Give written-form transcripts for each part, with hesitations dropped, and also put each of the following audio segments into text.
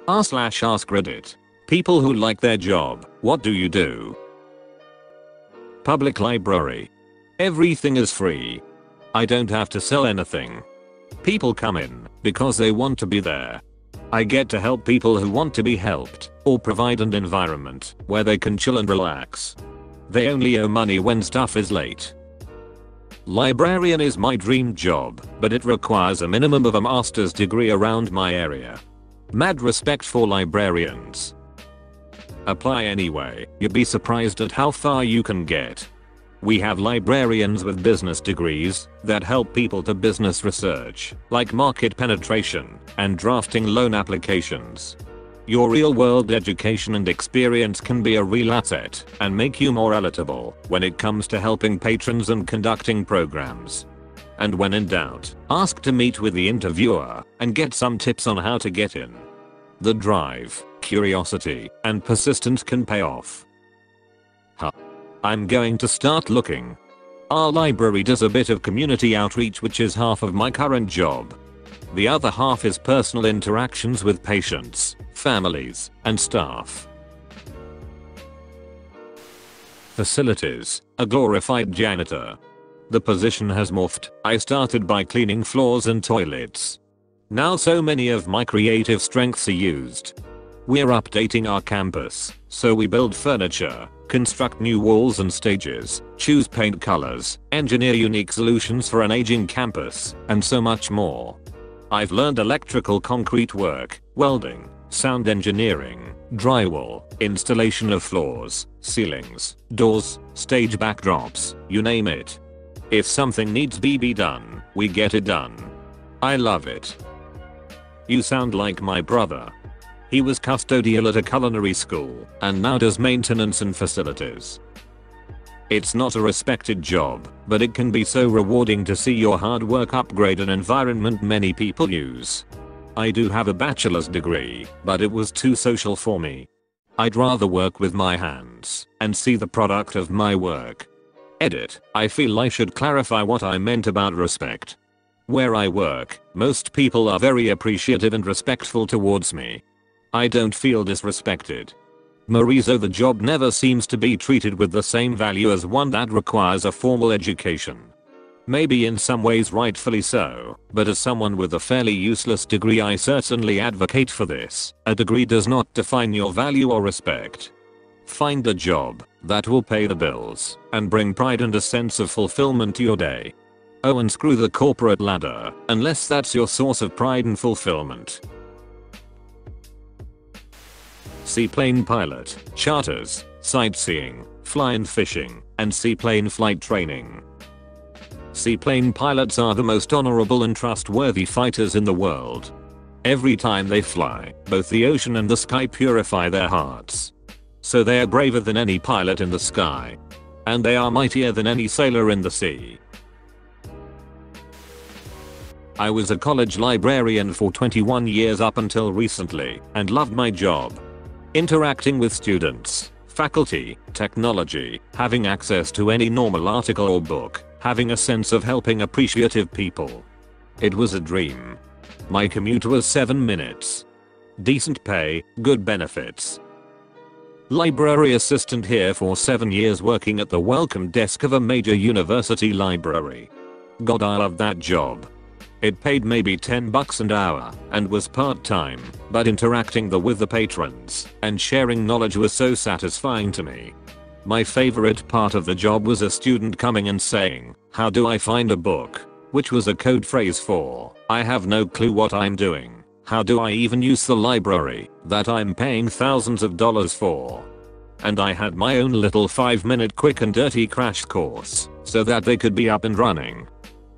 r/AskReddit. People who like their job, what do you do? Public library. Everything is free. I don't have to sell anything. People come in because they want to be there. I get to help people who want to be helped, or provide an environment where they can chill and relax. They only owe money when stuff is late. Librarian is my dream job, but it requires a minimum of a master's degree around my area. Mad respect for librarians. Apply anyway, you'd be surprised at how far you can get. We have librarians with business degrees that help people to business research, like market penetration and drafting loan applications. Your real-world education and experience can be a real asset and make you more eligible when it comes to helping patrons and conducting programs. And when in doubt, ask to meet with the interviewer and get some tips on how to get in. The drive, curiosity, and persistence can pay off. I'm going to start looking. Our library does a bit of community outreach, which is half of my current job. The other half is personal interactions with patients, families, and staff. Facilities, a glorified janitor. The position has morphed. I started by cleaning floors and toilets. Now so many of my creative strengths are used. We're updating our campus, so we build furniture, construct new walls and stages, choose paint colors, engineer unique solutions for an aging campus, and so much more. I've learned electrical concrete work, welding, sound engineering, drywall, installation of floors, ceilings, doors, stage backdrops, you name it. If something needs be done, we get it done. I love it. You sound like my brother. He was custodial at a culinary school and now does maintenance and facilities. It's not a respected job, but it can be so rewarding to see your hard work upgrade an environment many people use. I do have a bachelor's degree, but it was too social for me. I'd rather work with my hands and see the product of my work. Edit. I feel I should clarify what I meant about respect. Where I work, most people are very appreciative and respectful towards me. I don't feel disrespected. Marizo, the job never seems to be treated with the same value as one that requires a formal education. Maybe in some ways rightfully so, but as someone with a fairly useless degree I certainly advocate for this. A degree does not define your value or respect. Find a job that will pay the bills and bring pride and a sense of fulfillment to your day. Oh, and screw the corporate ladder, unless that's your source of pride and fulfillment. Seaplane pilot, charters, sightseeing, fly-in fishing, and seaplane flight training. Seaplane pilots are the most honorable and trustworthy fighters in the world. Every time they fly, both the ocean and the sky purify their hearts. So they are braver than any pilot in the sky. And they are mightier than any sailor in the sea. I was a college librarian for 21 years up until recently, and loved my job. Interacting with students, faculty, technology, having access to any normal article or book, having a sense of helping appreciative people. It was a dream. My commute was 7 minutes. Decent pay, good benefits. Library assistant here for 7 years working at the welcome desk of a major university library. God, I love that job. It paid maybe $10 an hour and was part-time, but interacting with the patrons and sharing knowledge was so satisfying to me. My favorite part of the job was a student coming and saying, "How do I find a book?" which was a code phrase for, "I have no clue what I'm doing. How do I even use the library that I'm paying thousands of dollars for?" And I had my own little 5-minute quick and dirty crash course so that they could be up and running.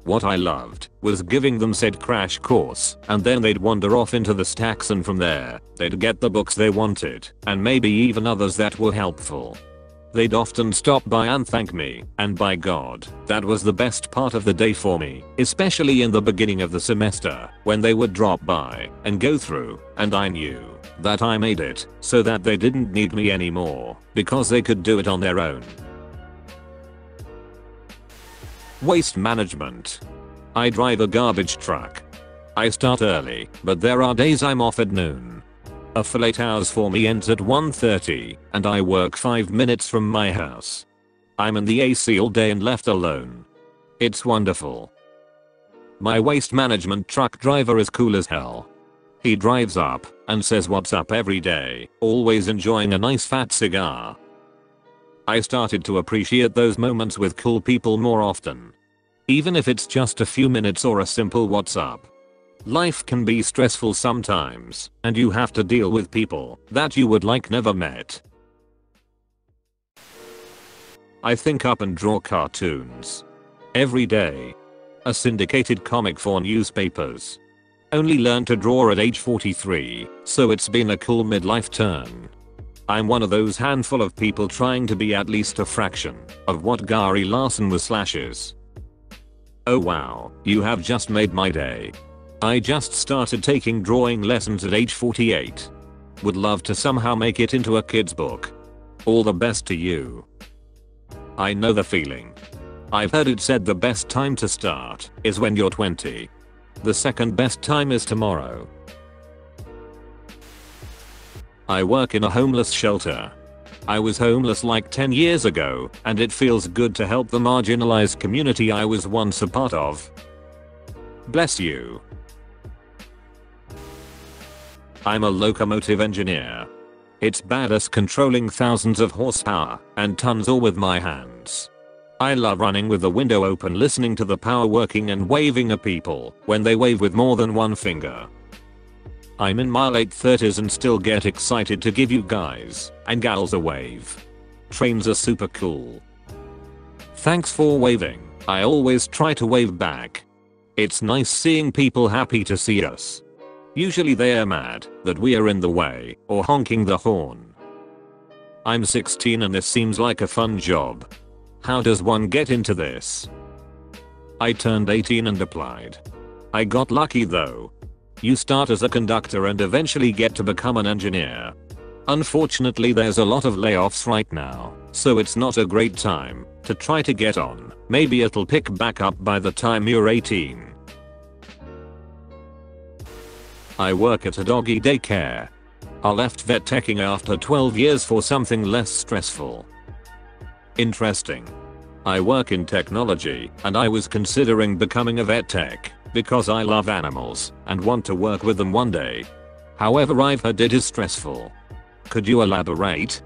What I loved was giving them said crash course, and then they'd wander off into the stacks, and from there, they'd get the books they wanted, and maybe even others that were helpful. They'd often stop by and thank me, and by God, that was the best part of the day for me, especially in the beginning of the semester, when they would drop by and go through, and I knew that I made it so that they didn't need me anymore, because they could do it on their own. Waste management. I drive a garbage truck. I start early, but there are days I'm off at noon. A fillet hours for me ends at 1:30 and I work 5 minutes from my house. I'm in the AC all day and left alone. It's wonderful. My waste management truck driver is cool as hell. He drives up and says what's up every day, always enjoying a nice fat cigar. I started to appreciate those moments with cool people more often. Even if it's just a few minutes or a simple what's up. Life can be stressful sometimes, and you have to deal with people that you would like never met. I think up and draw cartoons. Every day. A syndicated comic for newspapers. Only learned to draw at age 43, so it's been a cool midlife turn. I'm one of those handful of people trying to be at least a fraction of what Gary Larson was slashes. Oh wow, you have just made my day. I just started taking drawing lessons at age 48. Would love to somehow make it into a kid's book. All the best to you. I know the feeling. I've heard it said the best time to start is when you're 20. The second best time is tomorrow. I work in a homeless shelter. I was homeless like 10 years ago, and it feels good to help the marginalized community I was once a part of. Bless you. I'm a locomotive engineer. It's badass controlling thousands of horsepower and tons all with my hands. I love running with the window open, listening to the power working and waving at people when they wave with more than one finger. I'm in my late 30s and still get excited to give you guys and gals a wave. Trains are super cool. Thanks for waving. I always try to wave back. It's nice seeing people happy to see us. Usually they are mad that we are in the way or honking the horn. I'm 16 and this seems like a fun job. How does one get into this? I turned 18 and applied. I got lucky though. You start as a conductor and eventually get to become an engineer. Unfortunately there's a lot of layoffs right now, so it's not a great time to try to get on. Maybe it'll pick back up by the time you're 18. I work at a doggy daycare. I left vet teching after 12 years for something less stressful. Interesting. I work in technology and I was considering becoming a vet tech because I love animals and want to work with them one day. However, I've heard it is stressful. Could you elaborate?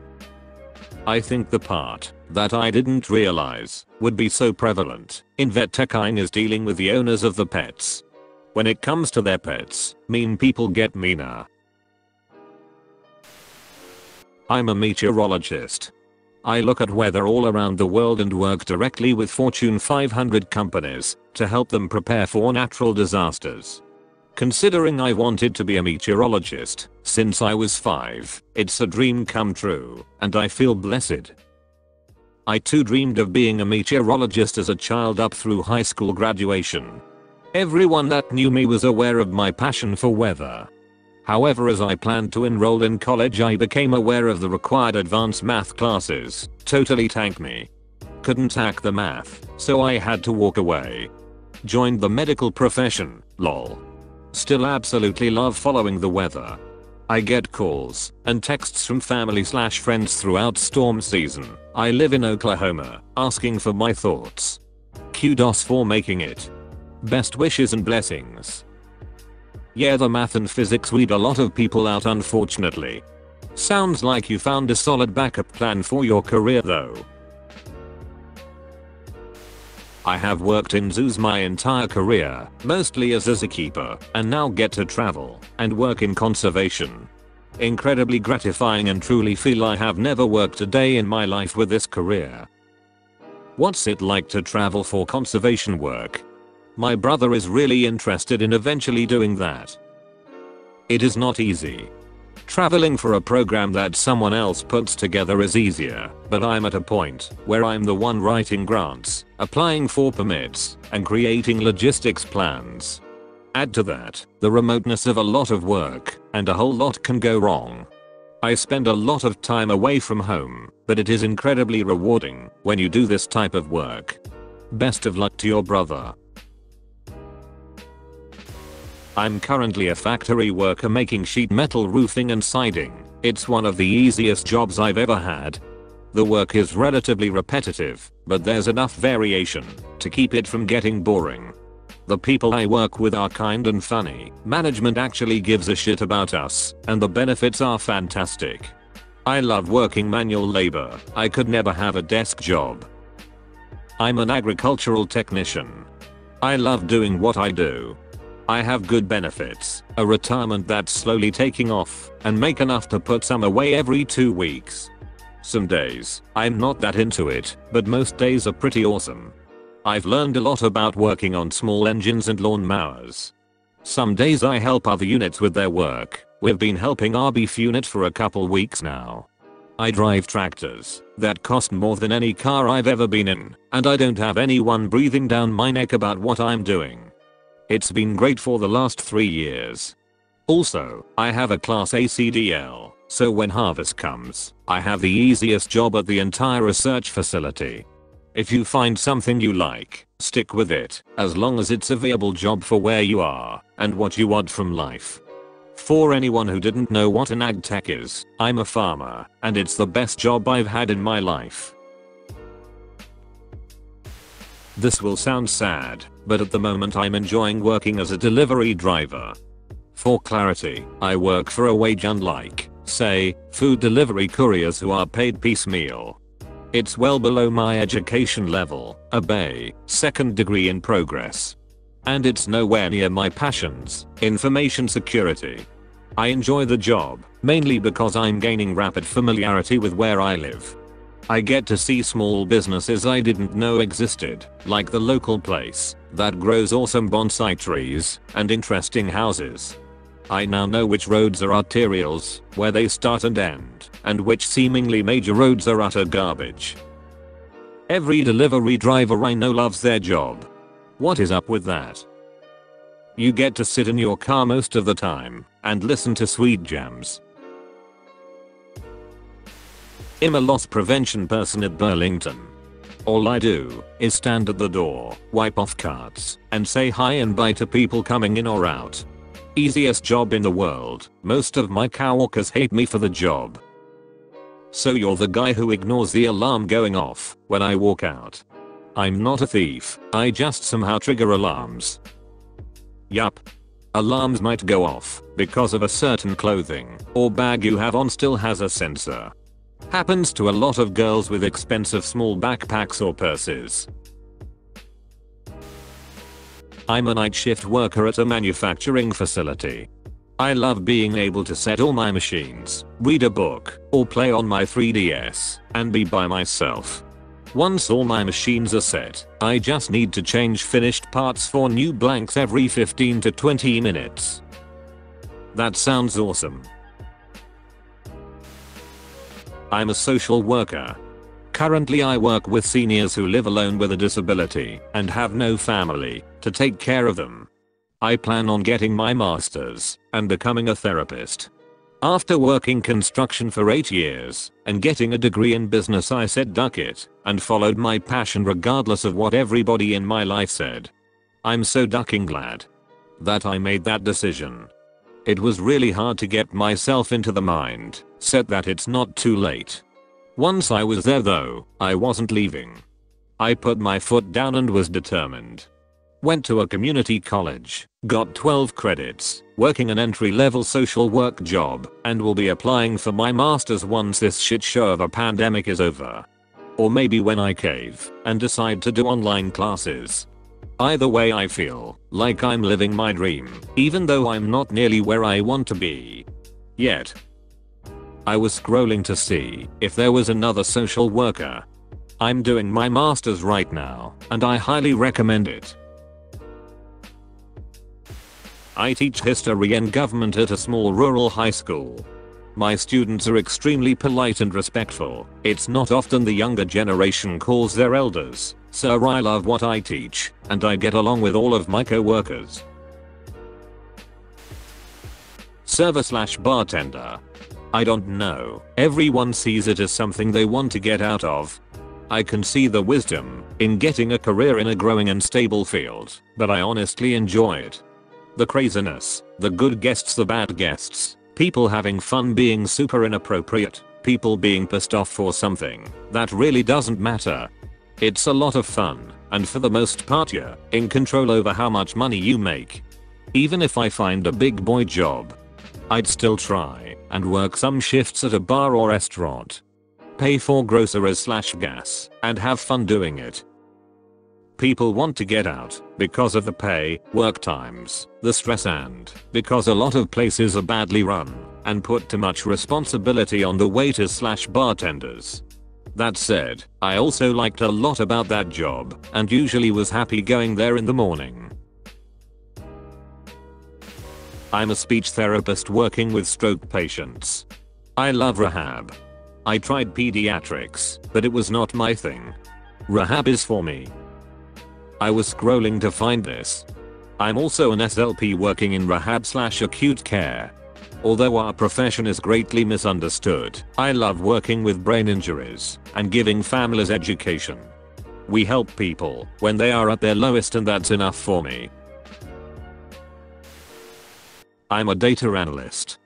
I think the part that I didn't realize would be so prevalent in vet teching is dealing with the owners of the pets. When it comes to their pets, mean people get meaner. I'm a meteorologist. I look at weather all around the world and work directly with Fortune 500 companies to help them prepare for natural disasters. Considering I wanted to be a meteorologist since I was 5, it's a dream come true, and I feel blessed. I too dreamed of being a meteorologist as a child up through high school graduation. Everyone that knew me was aware of my passion for weather. However, as I planned to enroll in college, I became aware of the required advanced math classes. Totally tanked me. Couldn't hack the math, so I had to walk away. Joined the medical profession, lol. Still absolutely love following the weather. I get calls and texts from family/friends throughout storm season. I live in Oklahoma, asking for my thoughts. Kudos for making it. Best wishes and blessings. Yeah, the math and physics weed a lot of people out, unfortunately. Sounds like you found a solid backup plan for your career though. I have worked in zoos my entire career, mostly as a zookeeper, and now get to travel and work in conservation. Incredibly gratifying and truly feel I have never worked a day in my life with this career. What's it like to travel for conservation work? My brother is really interested in eventually doing that. It is not easy. Traveling for a program that someone else puts together is easier, but I'm at a point where I'm the one writing grants, applying for permits, and creating logistics plans. Add to that the remoteness of a lot of work, and a whole lot can go wrong. I spend a lot of time away from home, but it is incredibly rewarding when you do this type of work. Best of luck to your brother. I'm currently a factory worker making sheet metal roofing and siding. It's one of the easiest jobs I've ever had. The work is relatively repetitive, but there's enough variation to keep it from getting boring. The people I work with are kind and funny. Management actually gives a shit about us, and the benefits are fantastic. I love working manual labor. I could never have a desk job. I'm an agricultural technician. I love doing what I do. I have good benefits, a retirement that's slowly taking off, and make enough to put some away every 2 weeks. Some days, I'm not that into it, but most days are pretty awesome. I've learned a lot about working on small engines and lawn mowers. Some days I help other units with their work. We've been helping our beef unit for a couple weeks now. I drive tractors that cost more than any car I've ever been in, and I don't have anyone breathing down my neck about what I'm doing. It's been great for the last 3 years. Also, I have a Class A CDL, so when harvest comes, I have the easiest job at the entire research facility. If you find something you like, stick with it, as long as it's a viable job for where you are and what you want from life. For anyone who didn't know what an ag tech is, I'm a farmer, and it's the best job I've had in my life. This will sound sad, but at the moment I'm enjoying working as a delivery driver. For clarity, I work for a wage unlike, say, food delivery couriers who are paid piecemeal. It's well below my education level, a BA, second degree in progress. And it's nowhere near my passions, information security. I enjoy the job, mainly because I'm gaining rapid familiarity with where I live. I get to see small businesses I didn't know existed, like the local place that grows awesome bonsai trees and interesting houses. I now know which roads are arterials, where they start and end, and which seemingly major roads are utter garbage. Every delivery driver I know loves their job. What is up with that? You get to sit in your car most of the time and listen to sweet jams. I'm a loss prevention person at Burlington. All I do is stand at the door, wipe off carts, and say hi and bye to people coming in or out. Easiest job in the world. Most of my coworkers hate me for the job. So you're the guy who ignores the alarm going off when I walk out. I'm not a thief, I just somehow trigger alarms. Yup. Alarms might go off because of a certain clothing or bag you have on still has a sensor. Happens to a lot of girls with expensive small backpacks or purses. I'm a night shift worker at a manufacturing facility. I love being able to set all my machines, read a book, or play on my 3DS, and be by myself. Once all my machines are set, I just need to change finished parts for new blanks every 15 to 20 minutes. That sounds awesome. I'm a social worker. Currently I work with seniors who live alone with a disability and have no family to take care of them. I plan on getting my master's and becoming a therapist. After working construction for 8 years and getting a degree in business, I said duck it and followed my passion regardless of what everybody in my life said. I'm so ducking glad that I made that decision. It was really hard to get myself into the mindset that it's not too late. Once I was there though, I wasn't leaving. I put my foot down and was determined. Went to a community college, got 12 credits, working an entry-level social work job, and will be applying for my master's once this shit show of a pandemic is over. Or maybe when I cave and decide to do online classes. Either way I feel like I'm living my dream, even though I'm not nearly where I want to be yet. I was scrolling to see if there was another social worker. I'm doing my master's right now, and I highly recommend it. I teach history and government at a small rural high school. My students are extremely polite and respectful. It's not often the younger generation calls their elders, so I love what I teach, and I get along with all of my co-workers. Server/bartender. I don't know, everyone sees it as something they want to get out of. I can see the wisdom in getting a career in a growing and stable field, but I honestly enjoy it. The craziness, the good guests, the bad guests, people having fun being super inappropriate, people being pissed off for something that really doesn't matter. It's a lot of fun, and for the most part you're in control over how much money you make. Even if I find a big boy job, I'd still try and work some shifts at a bar or restaurant, pay for groceries/gas, and have fun doing it. People want to get out because of the pay, work times, the stress, and because a lot of places are badly run and put too much responsibility on the waiters/bartenders. That said, I also liked a lot about that job and usually was happy going there in the morning. I'm a speech therapist working with stroke patients. I love rehab. I tried pediatrics, but it was not my thing. Rehab is for me. I was scrolling to find this. I'm also an SLP working in rehab/acute care. Although our profession is greatly misunderstood, I love working with brain injuries and giving families education. We help people when they are at their lowest, and that's enough for me. I'm a data analyst.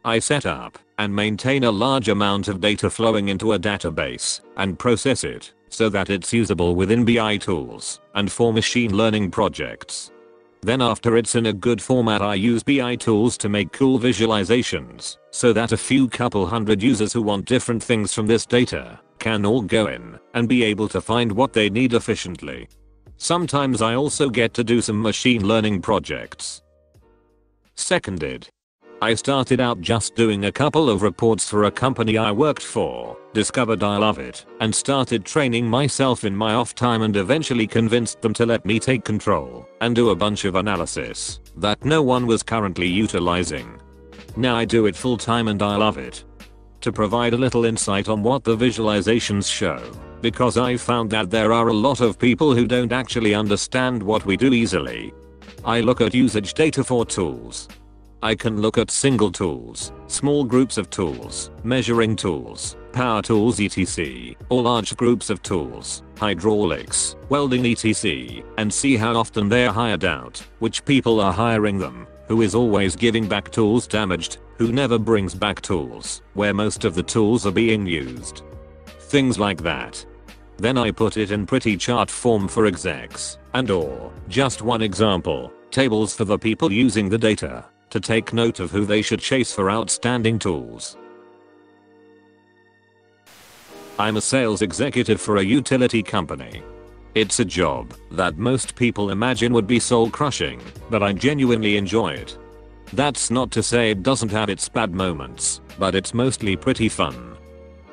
I set up and maintain a large amount of data flowing into a database and process it so that it's usable within BI tools and for machine learning projects. Then after it's in a good format, I use BI tools to make cool visualizations so that a few couple hundred users who want different things from this data can all go in and be able to find what they need efficiently. Sometimes I also get to do some machine learning projects. Seconded. I started out just doing a couple of reports for a company I worked for, discovered I love it, and started training myself in my off time, and eventually convinced them to let me take control and do a bunch of analysis that no one was currently utilizing. Now I do it full time and I love it. To provide a little insight on what the visualizations show, because I found that there are a lot of people who don't actually understand what we do easily. I look at usage data for tools. I can look at single tools, small groups of tools, measuring tools, power tools etc., or large groups of tools, hydraulics, welding etc., and see how often they are hired out, which people are hiring them, who is always giving back tools damaged, who never brings back tools, where most of the tools are being used. Things like that. Then I put it in pretty chart form for execs, and/or, just one example, tables for the people using the data, to take note of who they should chase for outstanding tools. I'm a sales executive for a utility company. It's a job that most people imagine would be soul crushing, but I genuinely enjoy it. That's not to say it doesn't have its bad moments, but it's mostly pretty fun.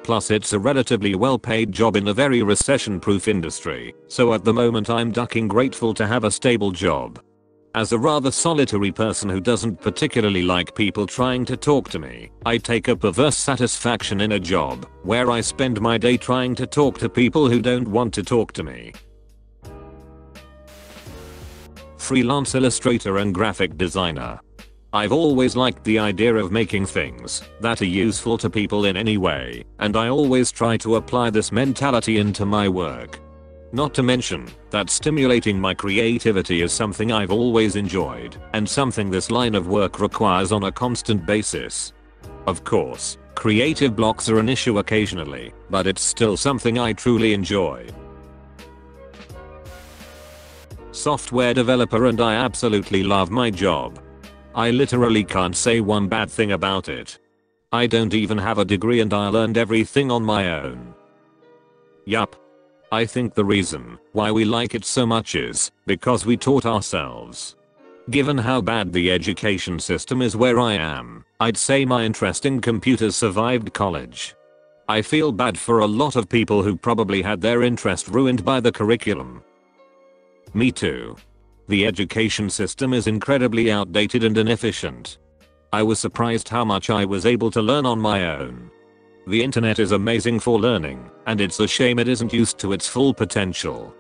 Plus it's a relatively well-paid job in a very recession-proof industry, so at the moment I'm ducking, grateful to have a stable job. As a rather solitary person who doesn't particularly like people trying to talk to me, I take a perverse satisfaction in a job where I spend my day trying to talk to people who don't want to talk to me. Freelance illustrator and graphic designer. I've always liked the idea of making things that are useful to people in any way, and I always try to apply this mentality into my work. Not to mention that stimulating my creativity is something I've always enjoyed, and something this line of work requires on a constant basis. Of course, creative blocks are an issue occasionally, but it's still something I truly enjoy. Software developer, and I absolutely love my job. I literally can't say one bad thing about it. I don't even have a degree and I learned everything on my own. Yup. I think the reason why we like it so much is because we taught ourselves. Given how bad the education system is where I am, I'd say my interest in computers survived college. I feel bad for a lot of people who probably had their interest ruined by the curriculum. Me too. The education system is incredibly outdated and inefficient. I was surprised how much I was able to learn on my own. The internet is amazing for learning, and it's a shame it isn't used to its full potential.